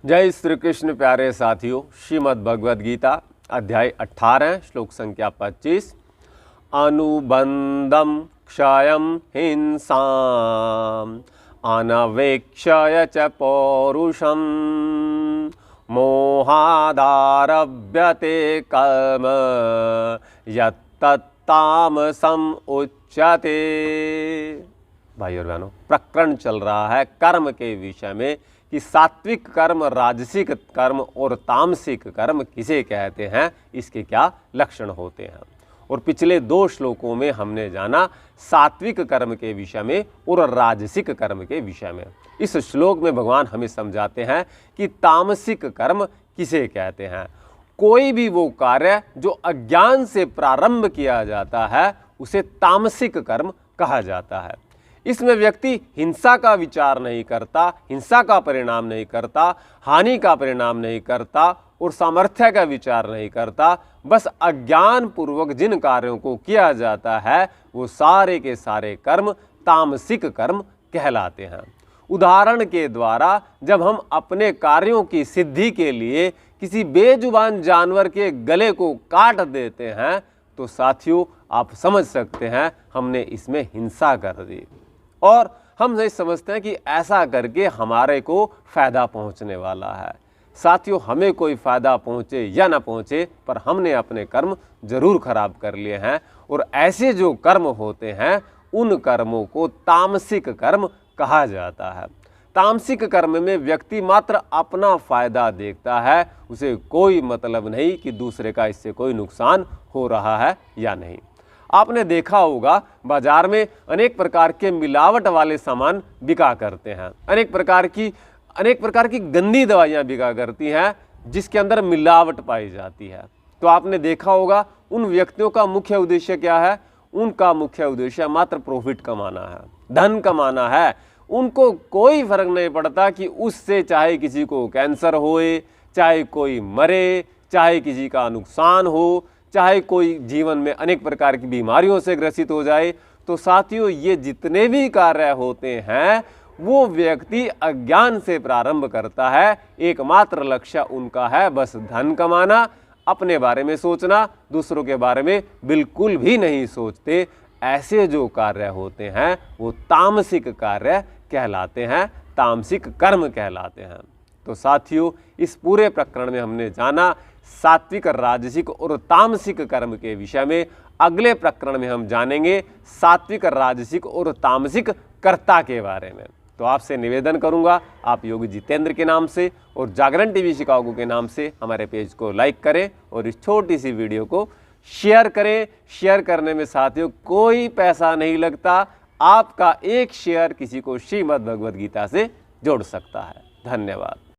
जय श्री कृष्ण प्यारे साथियों। श्रीमद् भगवद गीता अध्याय 18 श्लोक संख्या 25। अनुबंधम क्षयम हिंसाम अनवेक्षय च पौरुषम मोहादारभ्यते कर्म यत्तत्तामसम् उच्यते। भाई और बहनों, प्रकरण चल रहा है कर्म के विषय में कि सात्विक कर्म, राजसिक कर्म और तामसिक कर्म किसे कहते हैं, इसके क्या लक्षण होते हैं। और पिछले 2 श्लोकों में हमने जाना सात्विक कर्म के विषय में और राजसिक कर्म के विषय में। इस श्लोक में भगवान हमें समझाते हैं कि तामसिक कर्म किसे कहते हैं। कोई भी वो कार्य जो अज्ञान से प्रारंभ किया जाता है उसे तामसिक कर्म कहा जाता है। इसमें व्यक्ति हिंसा का विचार नहीं करता, हिंसा का परिणाम नहीं करता, हानि का परिणाम नहीं करता और सामर्थ्य का विचार नहीं करता। बस अज्ञान पूर्वक जिन कार्यों को किया जाता है वो सारे के सारे कर्म तामसिक कर्म कहलाते हैं। उदाहरण के द्वारा जब हम अपने कार्यों की सिद्धि के लिए किसी बेजुबान जानवर के गले को काट देते हैं तो साथियों आप समझ सकते हैं हमने इसमें हिंसा कर दी। और हम नहीं समझते हैं कि ऐसा करके हमारे को फायदा पहुंचने वाला है। साथियों, हमें कोई फायदा पहुंचे या ना पहुंचे पर हमने अपने कर्म जरूर खराब कर लिए हैं। और ऐसे जो कर्म होते हैं उन कर्मों को तामसिक कर्म कहा जाता है। तामसिक कर्म में व्यक्ति मात्र अपना फायदा देखता है, उसे कोई मतलब नहीं कि दूसरे का इससे कोई नुकसान हो रहा है या नहीं। आपने देखा होगा बाजार में अनेक प्रकार के मिलावट वाले सामान बिका करते हैं, अनेक प्रकार की गंदी दवाइयां बिका करती हैं जिसके अंदर मिलावट पाई जाती है। तो आपने देखा होगा उन व्यक्तियों का मुख्य उद्देश्य क्या है? उनका मुख्य उद्देश्य मात्र प्रॉफिट कमाना है, धन कमाना है। उनको कोई फर्क नहीं पड़ता कि उससे चाहे किसी को कैंसर होए, चाहे कोई मरे, चाहे किसी का नुकसान हो, चाहे कोई जीवन में अनेक प्रकार की बीमारियों से ग्रसित हो जाए। तो साथियों, ये जितने भी कार्य होते हैं वो व्यक्ति अज्ञान से प्रारंभ करता है। एकमात्र लक्ष्य उनका है बस धन कमाना, अपने बारे में सोचना, दूसरों के बारे में बिल्कुल भी नहीं सोचते। ऐसे जो कार्य होते हैं वो तामसिक कार्य कहलाते हैं, तामसिक कर्म कहलाते हैं। तो साथियों, इस पूरे प्रकरण में हमने जाना सात्विक, राजसिक और तामसिक कर्म के विषय में। अगले प्रकरण में हम जानेंगे सात्विक, राजसिक और तामसिक कर्ता के बारे में। तो आपसे निवेदन करूंगा आप योगी जितेंद्र के नाम से और जागरण टीवी शिकागो के नाम से हमारे पेज को लाइक करें और इस छोटी सी वीडियो को शेयर करें। शेयर करने में साथियों कोई पैसा नहीं लगता। आपका एक शेयर किसी को श्रीमद् भगवद गीता से जोड़ सकता है। धन्यवाद।